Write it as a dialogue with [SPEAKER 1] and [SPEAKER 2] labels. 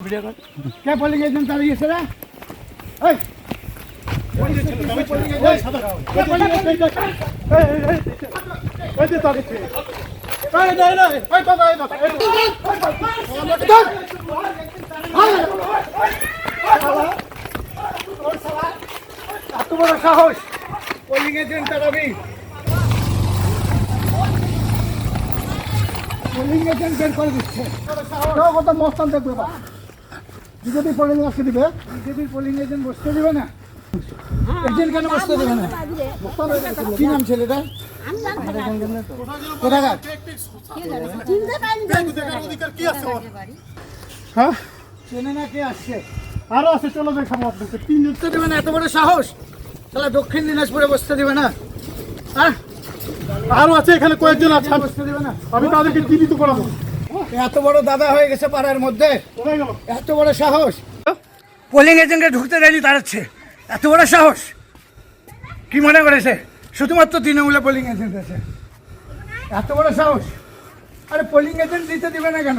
[SPEAKER 1] क्या polling agent चाहिए sir? এত বড় সাহস পোলিং এজেন্ট তারাবি পোলিং এজেন্ট বের করে দিচ্ছে কত মস্তান দেখবে বা বিজেপি পোলিং আজকে দিবে বিজেপির পোলিং এজেন্ট বসতে দিবে না এজেন্ট কেন বসতে দিবে না কি নাম ছেলেটা কোথাকার হ্যাঁ চেনে না কে আসছে আরো আছে চলো দেখাবো আপনাকে তিন যুক্ত দেবে না এত বড় সাহস তাহলে দক্ষিণ দিনাজপুরে বসতে দিবে না হ্যাঁ আরো আছে এখানে কয়েকজন আছে বসতে দিবে না আমি তাদেরকে জীবিত করাবো এত বড় দাদা হয়ে গেছে পাড়ার মধ্যে এত বড় সাহস পোলিং এজেন্টকে ঢুকতে দেয়নি তাড়াচ্ছে এত বড় সাহস কি মনে করেছে শুধুমাত্র তৃণমূলে পোলিং এজেন্ট আছে এত বড় সাহস আরে পোলিং এজেন্ট দিতে দিবে না কেন